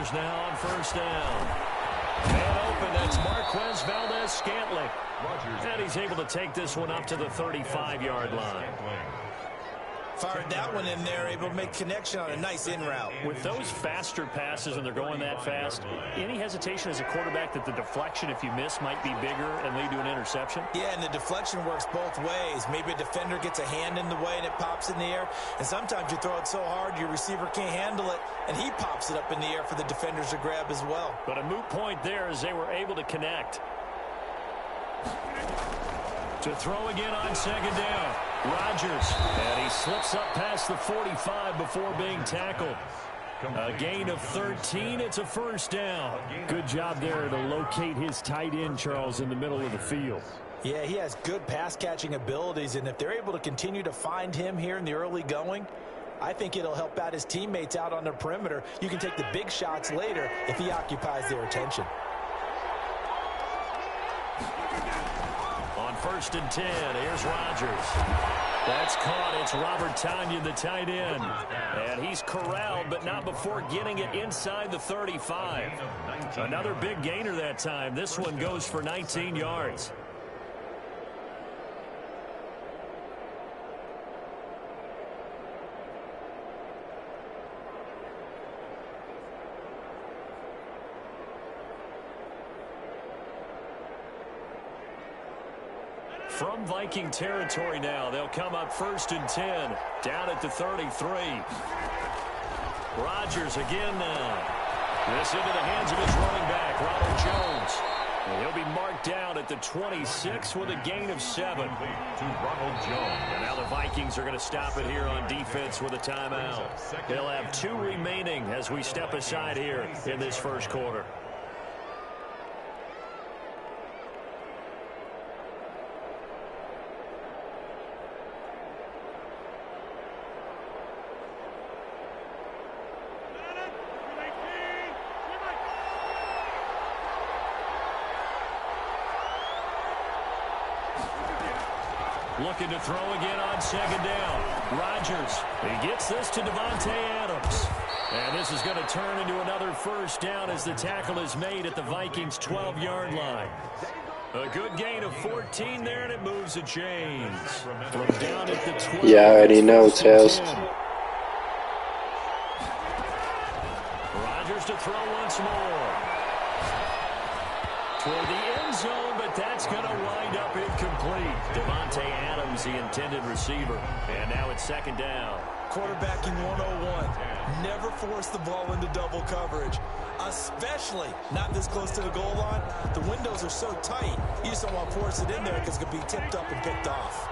Chargers now on first down. Man open, that's Marquez Valdez-Scantling. And he's able to take this one up to the 35-yard line. Fired that one in there, able to make connection on a nice in route. With those faster passes and they're going that fast, any hesitation as a quarterback that the deflection, if you miss, might be bigger and lead to an interception? Yeah, and the deflection works both ways. Maybe a defender gets a hand in the way and it pops in the air. And sometimes you throw it so hard your receiver can't handle it, and he pops it up in the air for the defenders to grab as well. But a moot point there as they were able to connect. To throw again on second down. Rodgers, and he slips up past the 45 before being tackled. A gain of 13. It's a first down. Good job there to locate his tight end, Charles, in the middle of the field. Yeah, he has good pass-catching abilities, and if they're able to continue to find him here in the early going, I think it'll help out his teammates out on the perimeter. You can take the big shots later if he occupies their attention. First and 10. Here's Rodgers. That's caught. It's Robert Tonyan, the tight end. And he's corralled, but not before getting it inside the 35. Another big gainer that time. This one goes for 19 yards. From Viking territory now, they'll come up first and 10, down at the 33. Rodgers again now. This into the hands of his running back, Ronald Jones. And he'll be marked down at the 26 with a gain of 7. To Ronald Jones. And now the Vikings are going to stop it here on defense with a timeout. They'll have 2 remaining as we step aside here in this first quarter. Looking to throw again on second down. Rodgers, he gets this to Davante Adams. And this is going to turn into another first down as the tackle is made at the Vikings' 12-yard line. A good gain of 14 there, and it moves the chains. From down at the 12. Yeah, I already know, Test. Rodgers to throw once more. Toward the end zone, but that's going to wind up incomplete. Davante Adams, the intended receiver. And now it's second down. Quarterbacking 101. Never force the ball into double coverage, especially not this close to the goal line. The windows are so tight, you just don't want to force it in there because it could be tipped up and picked off.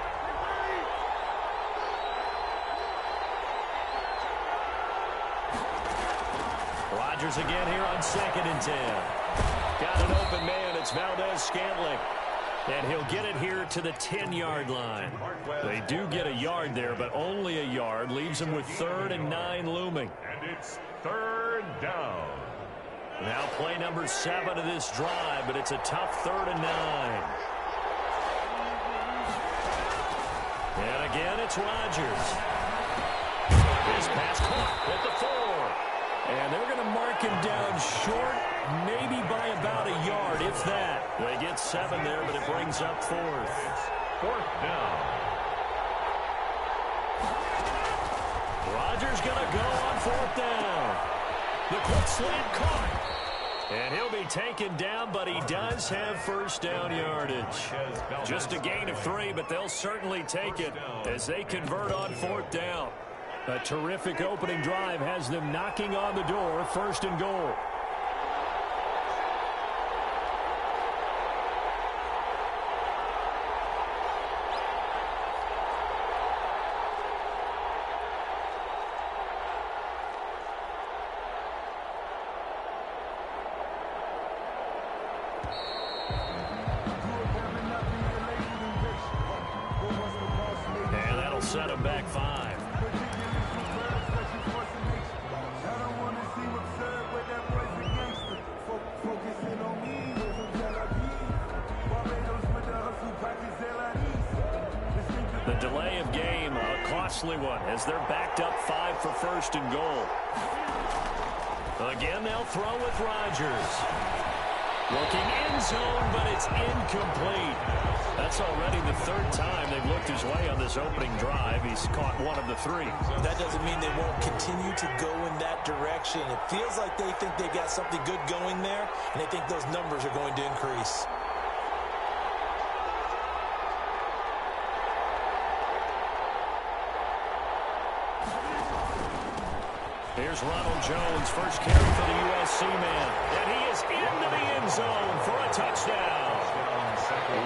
Rodgers again here on second and 10. Got an open man. It's Valdez-Scantling. And he'll get it here to the 10-yard line. They do get a yard there, but only a yard. Leaves them with 3rd and 9 looming. And it's 3rd down. Now play number 7 of this drive, but it's a tough 3rd and 9. And again, it's Rodgers. His pass caught at the 4. And they're going to mark him down short, maybe by about a yard, if that. They get 7 there, but it brings up 4th. 4th down. Rodgers going to go on 4th down. The quick slant caught. And he'll be taken down, but he does have first down yardage. Just a gain of 3, but they'll certainly take it as they convert on 4th down. A terrific opening drive has them knocking on the door, 1st and goal. And that'll set them back 5. The delay of game, a costly one, as they're backed up 5 for 1st and goal. Again, they'll throw with Rodgers. Looking end zone, but it's incomplete. That's already the third time they've looked his way on this opening drive. He's caught one of the three. That doesn't mean they won't continue to go in that direction. It feels like they think they've got something good going there, and they think those numbers are going to increase. Here's Ronald Jones, first carry for the USC man. And he is into the end zone for a touchdown.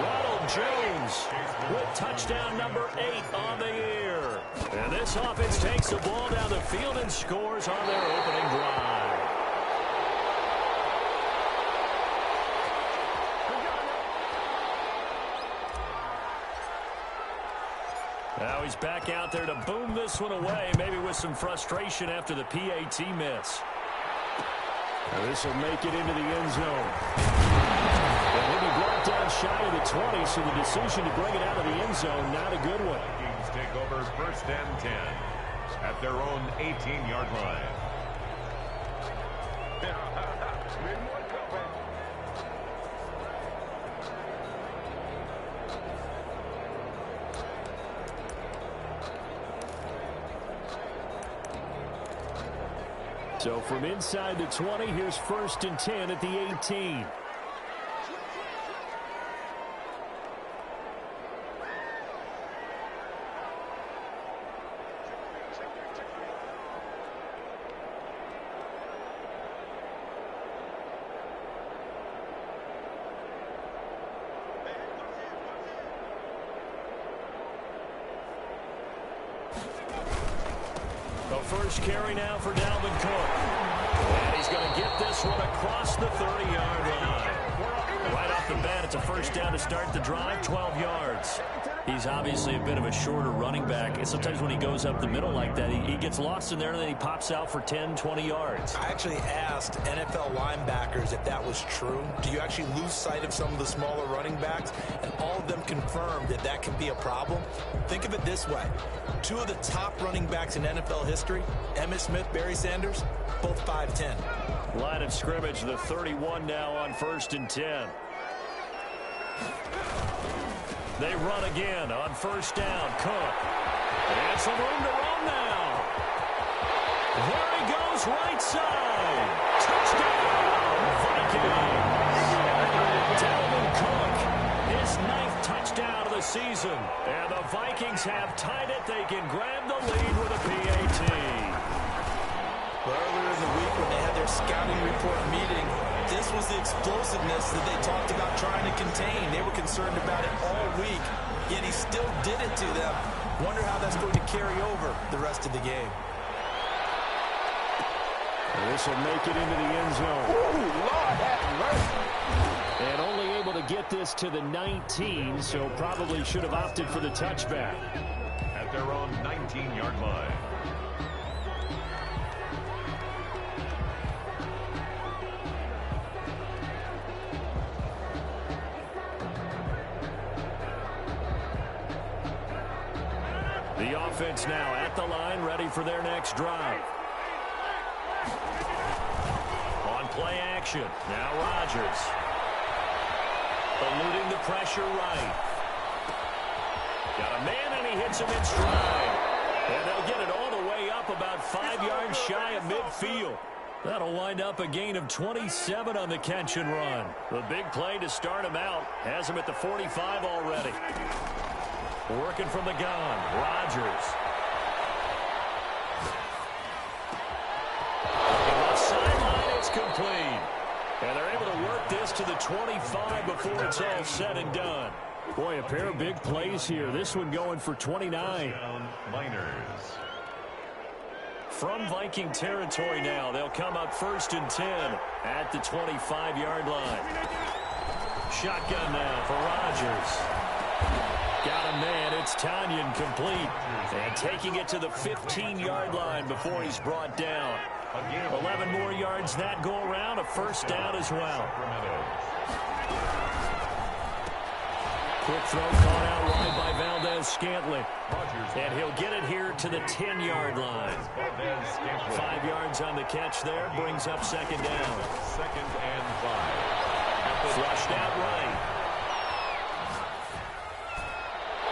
Ronald Jones with touchdown number 8 on the year. And this offense takes the ball down the field and scores on their opening drive. Now he's back out there to boom this one away, maybe with some frustration after the PAT miss. This will make it into the end zone. And he'll be brought down shy of the 20, so the decision to bring it out of the end zone, not a good one. Vikings take over first and 10 at their own 18-yard line. So from inside the 20, here's first and 10 at the 18. First carry now for Dalvin Cook. And he's going to get this one across the 30-yard line. Right off the bat, it's a first down to start the drive, 12 yards. He's obviously a bit of a shorter running back. And sometimes when he goes up the middle like that, he gets lost in there, and then he pops out for 10, 20 yards. I actually asked NFL linebackers if that was true. Do you actually lose sight of some of the smaller running backs? And all of them confirmed that that can be a problem. Think of it this way. 2 of the top running backs in NFL history, Emmitt Smith, Barry Sanders, both 5'10". Line of scrimmage, the 31 now on first and 10. They run again on first down. Cook. And some room to run now. There he goes, right side. Touchdown, Vikings. Dalvin Cook, his 9th touchdown of the season. And the Vikings have tied it. They can grab the lead with a PAT. Earlier in the week when they had their scouting report meeting, this was the explosiveness that they talked about trying to contain. They were concerned about it all week, yet he still did it to them. Wonder how that's going to carry over the rest of the game. And this will make it into the end zone. Ooh, Lord have mercy. And only able to get this to the 19, so probably should have opted for the touchback. At their own 19-yard line. The offense now at the line, ready for their next drive. On play action, now Rodgers. Eluding the pressure right. Got a man, and he hits him in stride. And they'll get it all the way up about 5 yards shy of midfield. That'll wind up a gain of 27 on the catch and run. The big play to start him out has him at the 45 already. Working from the gun, Rodgers. On the sideline, it's complete. And they're able to work this to the 25 before it's all said and done. Boy, a pair of big plays here. This one going for 29. Miners. From Viking territory now, they'll come up first and 10 at the 25-yard line. Shotgun now for Rodgers. Got a man. It's Tanyan complete. And taking it to the 15-yard line before he's brought down. 11 more yards that go around. A first down as well. Quick throw caught out wide by Valdez-Scantling. And he'll get it here to the 10-yard line. 5 yards on the catch there. Brings up second down. 2nd and 5. Flushed out right.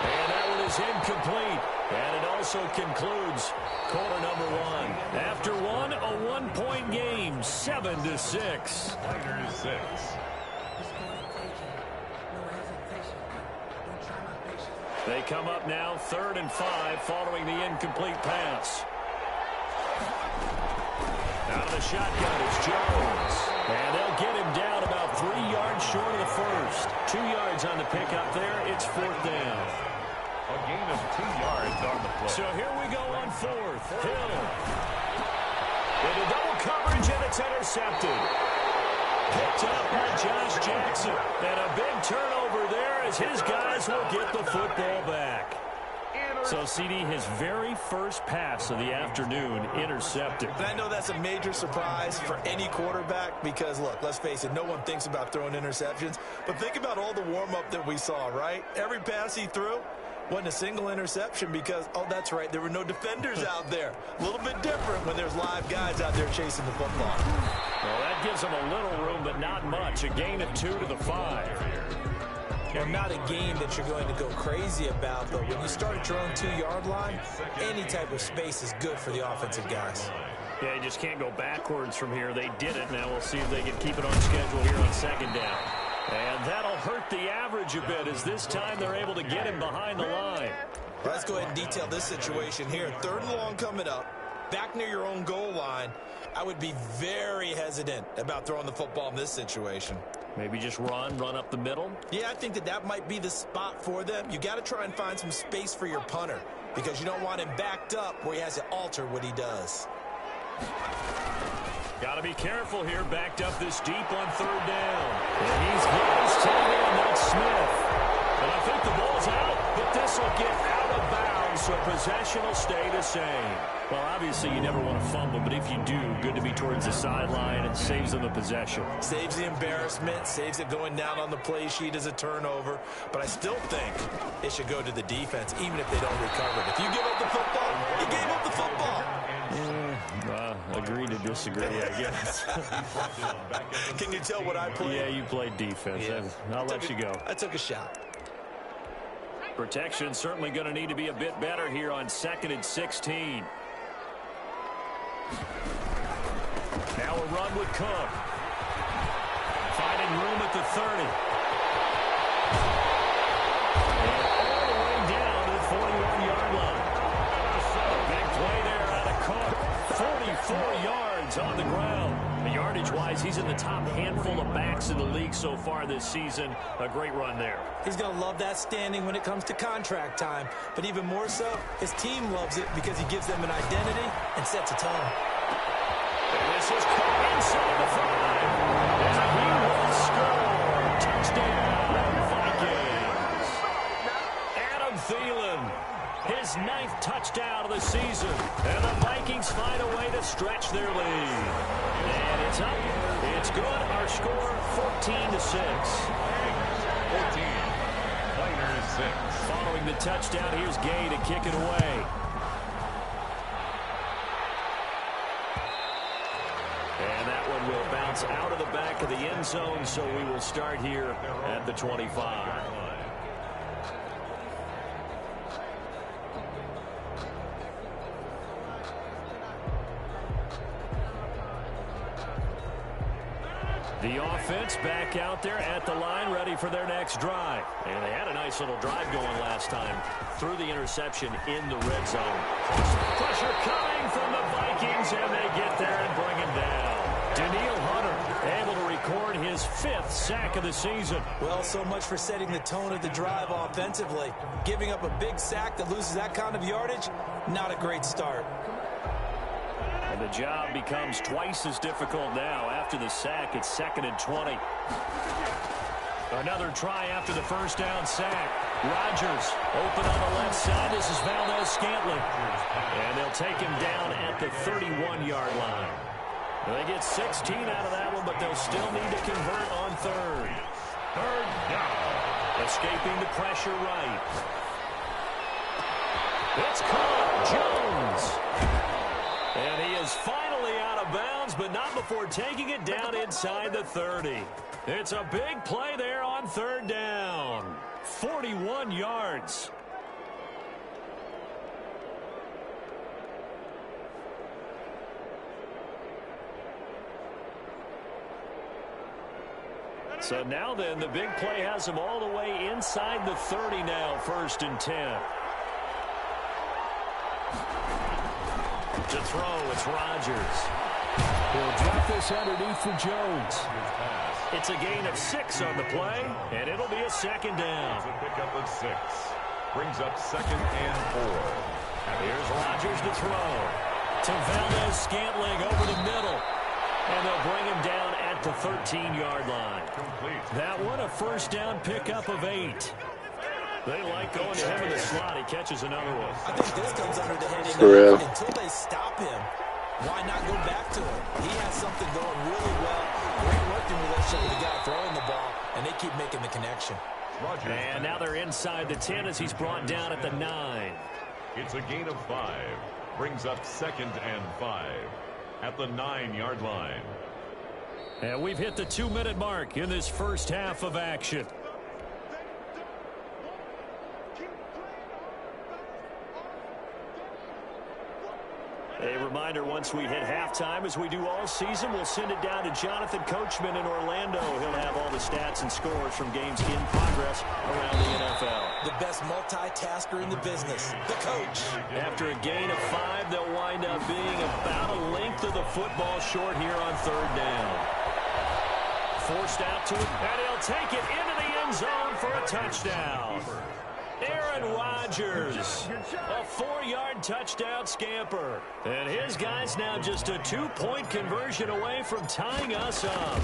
And that one is incomplete. And it also concludes quarter number 1. After one, a 1-point game, 7-6. Niners 6. They come up now 3rd and 5 following the incomplete pass. Out of the shotgun is Jones. And they'll get him down about 3 yards short of the first. 2 yards on the pickup there. It's 4th down. A gain of 2 yards on the play. So here we go on 4th. Hill. Into double coverage, and it's intercepted. Picked up by Josh Jackson. And a big turnover there as his guys will get the football back. So, CD, his very first pass of the afternoon intercepted. And I know that's a major surprise for any quarterback because, look, let's face it, no one thinks about throwing interceptions. But think about all the warm-up that we saw, right? Every pass he threw wasn't a single interception because, oh, that's right, there were no defenders out there. A little bit different when there's live guys out there chasing the football. Well, that gives them a little room, but not much. A gain of 2 to the 5. Well, not a game that you're going to go crazy about, but when you start at your own 2-yard line, any type of space is good for the offensive guys. Yeah, you just can't go backwards from here. They did it. Now we'll see if they can keep it on schedule here on 2nd down. And that'll hurt the average a bit as this time they're able to get him behind the line. Let's go ahead and detail this situation here. 3rd and long coming up, back near your own goal line. I would be very hesitant about throwing the football in this situation. Maybe just run up the middle. Yeah, I think that might be the spot for them. You got to try and find some space for your punter because you don't want him backed up where he has to alter what he does. Got to be careful here, backed up this deep on 3rd down. And he's got his tackle, and that's Smith. And I think the ball's out, but this will get out of bounds, so possession will stay the same. Well, obviously you never want to fumble, but if you do, good to be towards the sideline. It saves them the possession. Saves the embarrassment, saves it going down on the play sheet as a turnover. But I still think it should go to the defense, even if they don't recover it. If you give up the football, you gave up the football. Agree to disagree, I guess. Can you tell what I played? Yeah, you played defense. Yeah. I'll let you go. I took a shot. Protection certainly going to need to be a bit better here on 2nd and 16. Now a run with Cook. Finding room at the 30. And all the way down to the 41-yard line. A big play there out of Cook. 44 yards on the ground. Yardage-wise, he's in the top handful of backs in the league so far this season. A great run there. He's going to love that standing when it comes to contract time. But even more so, his team loves it because he gives them an identity and sets a tone. And this is caught inside the 5. And he will score. Touchdown, Vikings. Adam Thielen, his 9th touchdown of the season. And the Vikings find a way to stretch their lead. And it's up. It's good. Our score, 14-6. 14. Niners 6. Following the touchdown, here's Gay to kick it away. And that one will bounce out of the back of the end zone, so we will start here at the 25. The offense back out there at the line, ready for their next drive. And they had a nice little drive going last time through the interception in the red zone. Pressure coming from the Vikings, and they get there and bring him down. Daniil Hunter able to record his 5th sack of the season. Well, so much for setting the tone of the drive offensively. Giving up a big sack that loses that kind of yardage, not a great start. And the job becomes twice as difficult now. After the sack, it's 2nd and 20. Another try after the first down sack. Rodgers open on the left side. This is Valdez-Scantling. And they'll take him down at the 31-yard line. They get 16 out of that one, but they'll still need to convert on 3rd. 3rd down. Escaping the pressure right. It's caught. Jones. And he is finally out of bounds, but not before taking it down inside the 30. It's a big play there on third down. 41 yards. So now then, the big play has him all the way inside the 30 now, 1st and 10. To throw, it's Rodgers. He'll drop this underneath for Jones. It's a gain of 6 on the play, and it'll be a 2nd down. It's a pickup of 6. Brings up 2nd and 4. Here's Rodgers to throw. To Valdez-Scantling over the middle. And they'll bring him down at the 13-yard line. Complete. That one a 1st down pickup of 8. They like going to him in the slot. He catches another one. I think this comes under the heading of until they stop him, why not go back to him? He has something going really well. Great working relationship with the guy throwing the ball, and they keep making the connection. Rodgers. And now they're inside the 10 as he's brought down at the 9. It's a gain of 5. Brings up 2nd and 5 at the 9-yard line. And we've hit the 2-minute mark in this first half of action. A reminder, once we hit halftime, as we do all season, we'll send it down to Jonathan Coachman in Orlando. He'll have all the stats and scores from games in progress around the NFL. The best multitasker in the business, the coach. After a gain of 5, they'll wind up being about a length of the football short here on 3rd down. Forced out to it, and he'll take it into the end zone for a touchdown. Aaron Rodgers, a 4-yard touchdown scamper. And his guy's now just a 2-point conversion away from tying us up.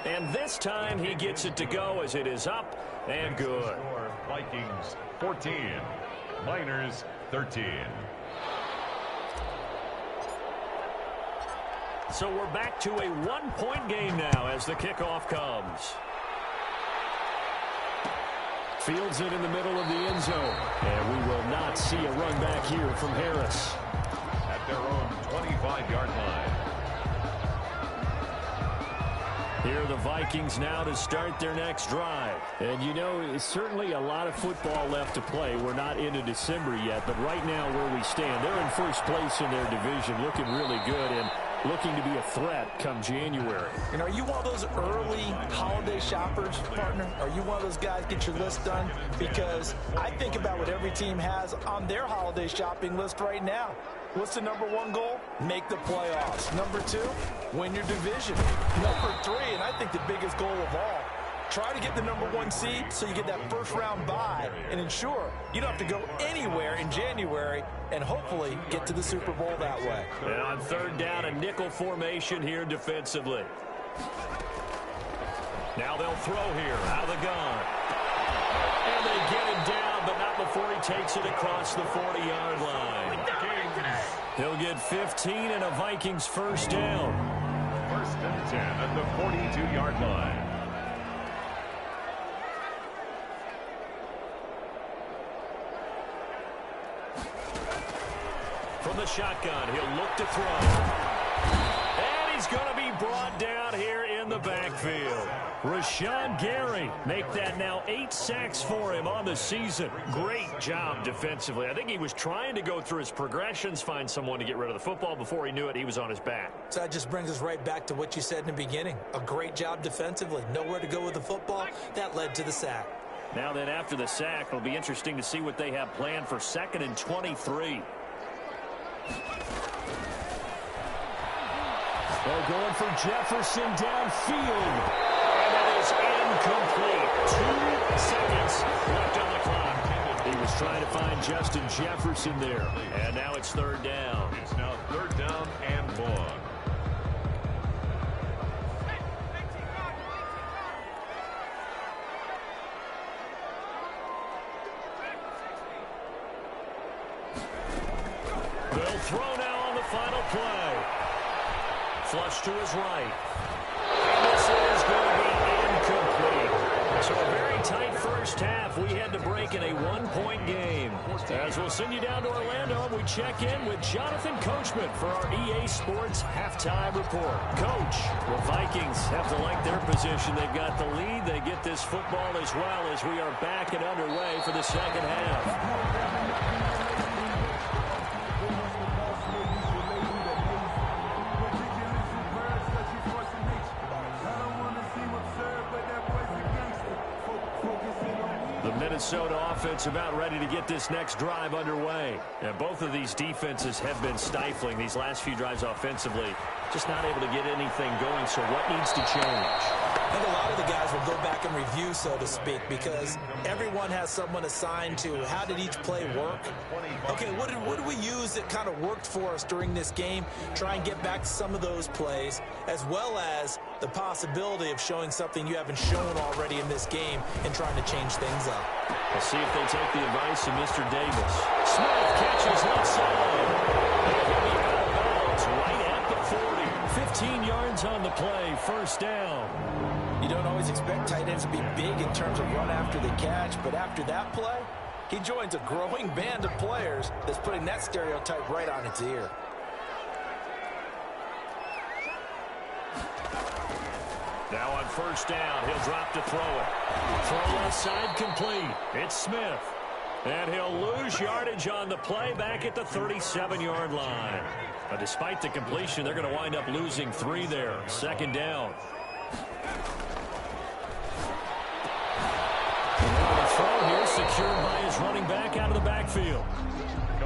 And this time he gets it to go as it is up and good. Vikings 14, Niners 13. So we're back to a 1-point game now as the kickoff comes. Fields it in the middle of the end zone. And we will not see a run back here from Harris. At their own 25-yard line. Here are the Vikings now to start their next drive. And you know, it's certainly a lot of football left to play. We're not into December yet, but right now where we stand, they're in first place in their division, looking really good and looking to be a threat come January. And are you one of those early holiday shoppers, partner? Are you one of those guys get your list done? Because I think about what every team has on their holiday shopping list right now. What's the #1 goal? Make the playoffs. #2, win your division. #3, and I think the biggest goal of all, try to get the #1 seed so you get that first-round bye and ensure you don't have to go anywhere in January and hopefully get to the Super Bowl that way. And on 3rd down, a nickel formation here defensively. Now they'll throw here out of the gun. And they get him down, but not before he takes it across the 40-yard line. He'll get 15 and a Vikings first down. 1st and 10 at the 42-yard line. From the shotgun, he'll look to throw. And he's going to be brought down here in the backfield. Rashawn Gary make that now 8 sacks for him on the season. Great job defensively. I think he was trying to go through his progressions, find someone to get rid of the football. Before he knew it, he was on his back. So that just brings us right back to what you said in the beginning. A great job defensively. Nowhere to go with the football. That led to the sack. Now then, after the sack, it'll be interesting to see what they have planned for 2nd and 23. They're going for Jefferson downfield. And that is incomplete. 2 seconds left on the clock. He was trying to find Justin Jefferson there. And now it's 3rd down. It's now 3rd down and long. They'll throw now on the final play. Flush to his right. And this is going to be incomplete. first half, we had to break in a one-point game. As we'll send you down to Orlando, and we check in with Jonathan Coachman for our EA Sports Halftime Report. Coach, the Vikings have to like their position. They've got the lead. They get this football as well as we are back and underway for the second half. Minnesota offense about ready to get this next drive underway. And both of these defenses have been stifling these last few drives offensively. Just not able to get anything going, so what needs to change? I think a lot of the guys will go back and review, so to speak, because everyone has someone assigned to how did each play work. Okay, what did we use that kind of worked for us during this game? Try and get back to some of those plays, as well as the possibility of showing something you haven't shown already in this game and trying to change things up. We'll see if they take the advice of Mr. Davis. Smith catches left side. He'll be out of bounds right at the 40. 15 yards on the play, first down. You don't always expect tight ends to be big in terms of run after the catch, but after that play, he joins a growing band of players that's putting that stereotype right on its ear. Now on first down, he'll drop to throw it. Throw left side complete. It's Smith. And he'll lose yardage on the play back at the 37-yard line. But despite the completion, they're going to wind up losing 3 there. Second down. The throw here secured by his running back out of the backfield.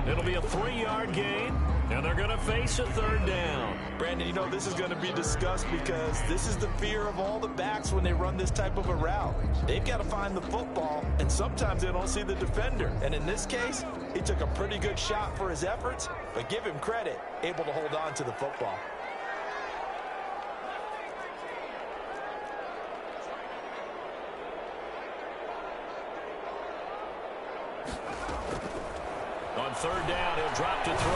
It'll be a 3-yard gain, and they're going to face a third down. Brandon, you know this is going to be discussed because this is the fear of all the backs when they run this type of a route. They've got to find the football, and sometimes they don't see the defender. And in this case, he took a pretty good shot for his efforts, but give him credit, able to hold on to the football. On third down, he'll drop to throw.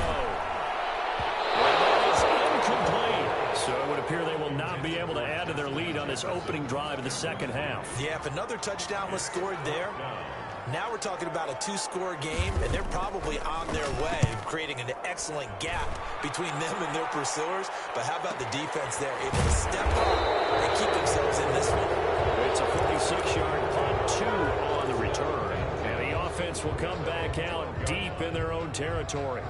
And that is incomplete. So it would appear they will not be able to add to their lead on this opening drive of the second half. Yeah, if another touchdown was scored there, now we're talking about a 2-score game, and they're probably on their way of creating an excellent gap between them and their pursuers. But how about the defense there, able to step up and keep themselves in this one? It's a 46-yard punt, 2 on the return. And the offense will come back out deep in their own territory.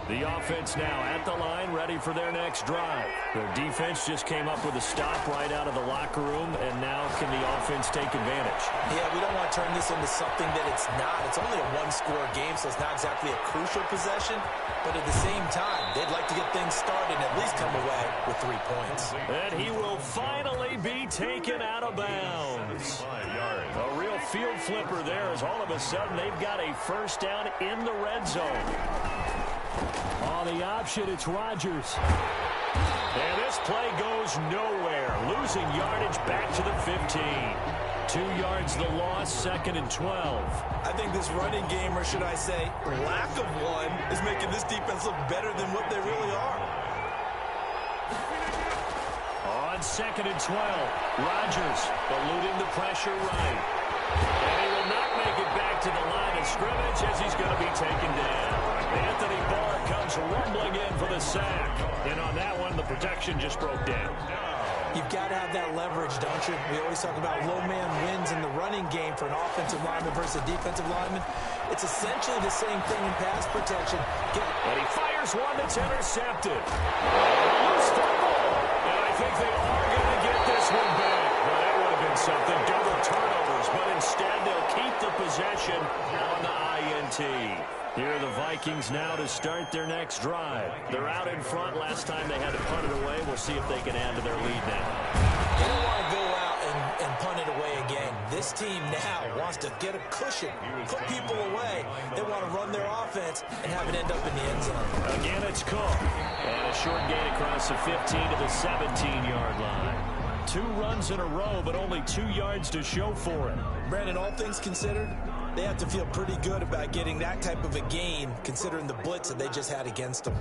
The offense now at the line, ready for their next drive. Their defense just came up with a stop right out of the locker room, and now can the offense take advantage? Yeah, we don't want to turn this into something that it's not. It's only a 1-score game, so it's not exactly a crucial possession. But at the same time, they'd like to get things started and at least come away with 3 points. And he will finally be taken out of bounds. A real field flipper there, as all of a sudden they've got a first down in the red zone. On the option, it's Rodgers. And this play goes nowhere. Losing yardage back to the 15. 2 yards the loss, 2nd and 12. I think this running game, or should I say lack of one, is making this defense look better than what they really are. On 2nd and 12, Rodgers eluding the pressure right. And he will not make it back to the line of scrimmage as he's going to be taken down. Anthony Barr comes rumbling in for the sack. And on that one, the protection just broke down. You've got to have that leverage, don't you? We always talk about low man wins in the running game for an offensive lineman versus a defensive lineman. It's essentially the same thing in pass protection. And he fires one that's intercepted. Loose football. And I think they are going to get this one back. Well, that would have been something. Double turnovers, but instead they'll keep the possession on the INT. Here are the Vikings now to start their next drive. They're out in front. Last time they had to punt it away. We'll see if they can add to their lead now. They don't want to go out and punt it away again. This team now wants to get a cushion, put people away. They want to run their offense and have it end up in the end zone. Again, it's Cook. And a short gain across the 15 to the 17-yard line. 2 runs in a row, but only 2 yards to show for it. Brandon, all things considered, they have to feel pretty good about getting that type of a gain, considering the blitz that they just had against them.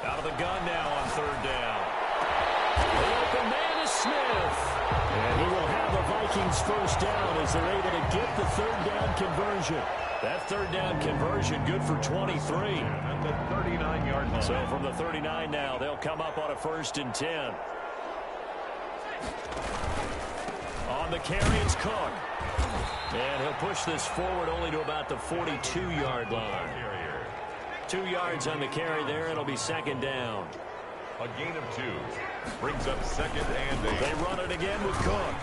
Out of the gun now on third down. The open man is Smith. And he will have the Vikings first down as they're able to get the third down conversion. That third down conversion good for 23. At the 39-yard line. So from the 39 now, they'll come up on a 1st and 10. On the carry, it's Cook. And he'll push this forward only to about the 42-yard line. 2 yards on the carry there. It'll be 2nd down. A gain of 2. Brings up 2nd and 8. They run it again with Cook.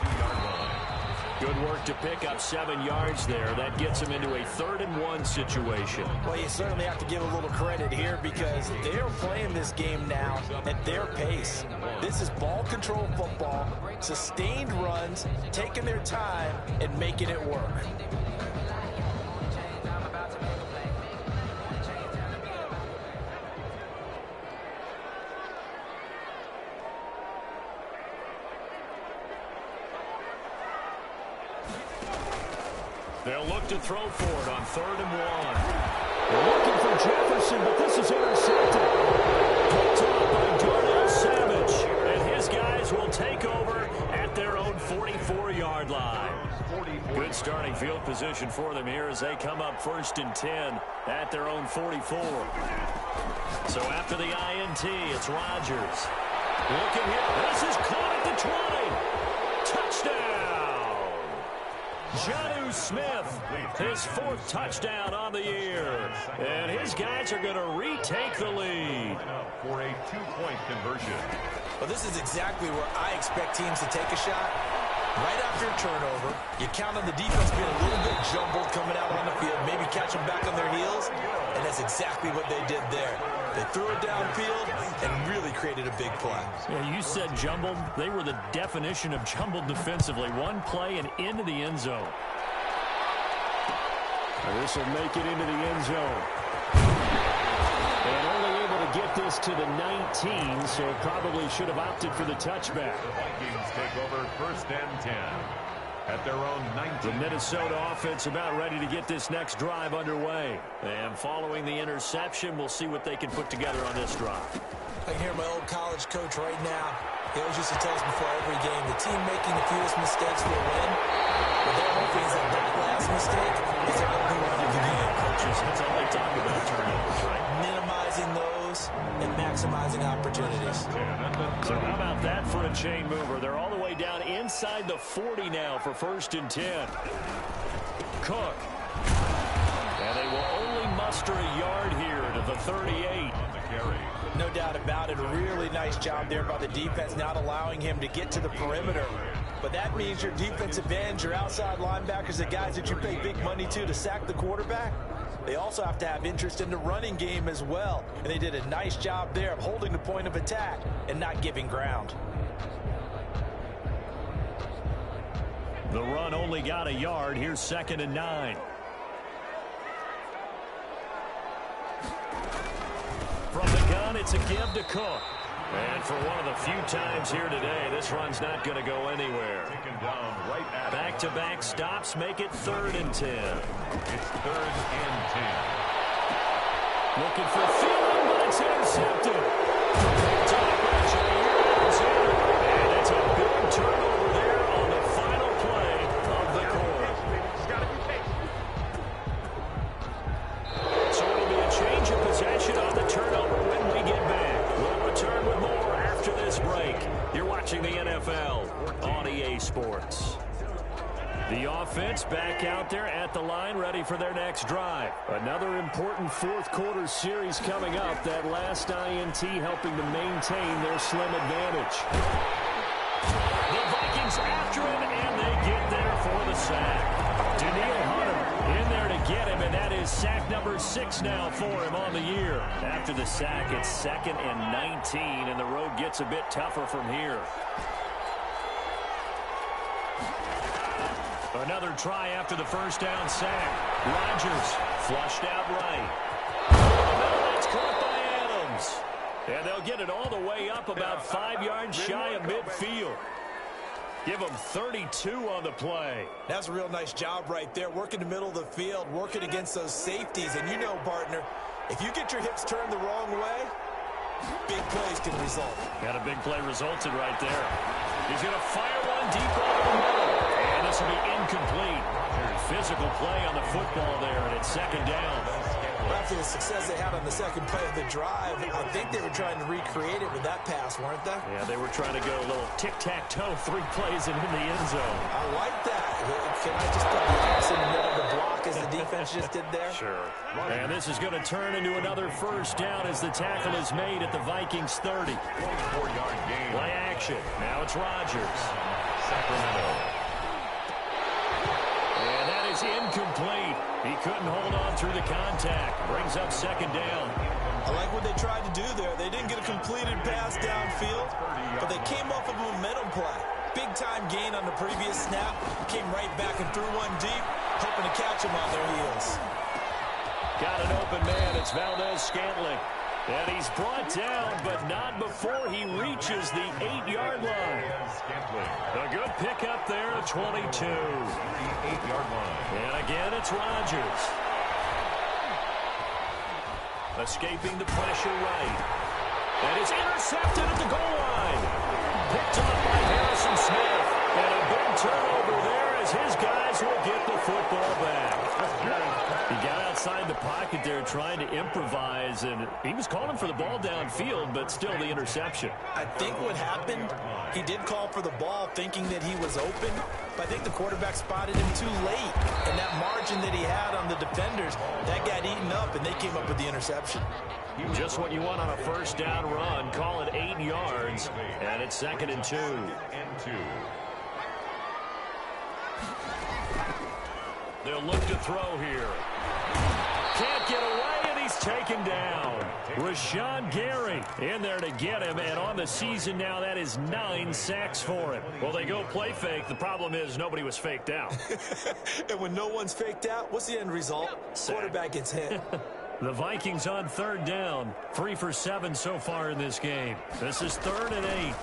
Good work to pick up 7 yards there. That gets them into a 3rd and 1 situation. Well, you certainly have to give a little credit here because they're playing this game now at their pace. This is ball control football, sustained runs, taking their time, and making it work. They'll look to throw for it on 3rd and 1. They're looking for Jefferson, but this is intercepted. Picked off by Darnell Savage. And his guys will take over at their own 44-yard line. Good starting field position for them here as they come up 1st and 10 at their own 44. So after the INT, it's Rodgers. Looking here. This is caught at the 20. Touchdown. Jonnu Smith, his 4th touchdown on the year. And his guys are going to retake the lead. For a 2-point conversion. Well, this is exactly where I expect teams to take a shot. Right after a turnover, you count on the defense being a little bit jumbled coming out on the field, maybe catch them back on their heels, and that's exactly what they did there. They threw it downfield and really created a big play. Yeah, you said jumbled. They were the definition of jumbled defensively. One play and into the end zone. And this will make it into the end zone. And only able to get this to the 19, so probably should have opted for the touchback. The Vikings take over 1st and 10 at their own 19. The Minnesota offense about ready to get this next drive underway. And following the interception, we'll see what they can put together on this drive. I can hear my old college coach right now. He always used to tell us before every game, the team making the fewest mistakes will win. But their hoping is that last mistake is the only one of the game. That's all they talk about, turnovers, right? Minimizing those and maximizing opportunities. So how about that for a chain mover? They're all the way down inside the 40 now for 1st and 10. Cook. And they will only muster a yard here to the 38. On the carry. No doubt about it. A really nice job there by the defense, not allowing him to get to the perimeter. But that means your defensive ends, your outside linebackers, the guys that you pay big money to sack the quarterback, they also have to have interest in the running game as well. And they did a nice job there of holding the point of attack and not giving ground. The run only got a yard. Here's 2nd and 9. From the gun, it's a give to Cook. And for one of the few times here today, this run's not going to go anywhere. Taken down right at Back-to-back stops make it 3rd and 10. It's 3rd and 10. Looking for Thielen, but it's intercepted. And it's a big turnover there on the final play of the quarter. So it'll be a change of possession on the turnover when we get back. We'll return with more after this break. You're watching the NFL on EA Sports. The offense back out there at the line, ready for their next drive. Another important 4th quarter series coming up. That last INT helping to maintain their slim advantage. The Vikings after him, and they get there for the sack. Danielle Hunter in there to get him, and that is sack number 6 now for him on the year. After the sack, it's 2nd and 19, and the road gets a bit tougher from here. Another try after the 1st down sack. Rodgers flushed out right. That's caught by Adams. And they'll get it all the way up about 5 yards shy of midfield. Give them 32 on the play. That's a real nice job right there, working the middle of the field, working against those safeties. And you know, partner, if you get your hips turned the wrong way, Big plays can result. Got a big play resulted right there. He's going to fire one deep over the middle. And this will be incomplete. Physical play on the football there, and it's second down. After the success they had on the second play of the drive, I think they were trying to recreate it with that pass, weren't they? Yeah, they were trying to go a little tic-tac-toe, 3 plays and in the end zone. I like that. Can I just put the ass in the middle of the block as the defense just did there? Sure. And this is going to turn into another first down as the tackle is made at the Vikings 30. 4-yard gain. Play action. Now it's Rodgers. Sacramento. Is incomplete. He couldn't hold on through the contact. Brings up second down. I like what they tried to do there. They didn't get a completed pass downfield, but they came off of a momentum play. Big-time gain on the previous snap. Came right back and threw one deep, hoping to catch them on their heels. Got an open man. It's Valdez-Scantling. And he's brought down, but not before he reaches the 8-yard line. A good pickup there at 22. 8-yard line. And again, it's Rodgers. Escaping the pressure right. And it's intercepted at the goal line. Picked up by Harrison Smith. And a big turnover there as his guys will get the football back. He got outside the pocket there trying to improvise, and he was calling for the ball downfield, but still the interception. I think what happened, he did call for the ball thinking that he was open, but I think the quarterback spotted him too late. And that margin that he had on the defenders, that got eaten up, and they came up with the interception. Just what you want on a first down run. Call it 8 yards, and it's 2nd and 2. They'll look to throw here. Can't get away, and he's taken down. Rashawn Gary in there to get him, and on the season now, that is 9 sacks for him. Well, they go play fake. The problem is nobody was faked out. And when no one's faked out, what's the end result? Sack. Quarterback gets hit. The Vikings on 3rd down. 3 for 7 so far in this game. This is 3rd and 8.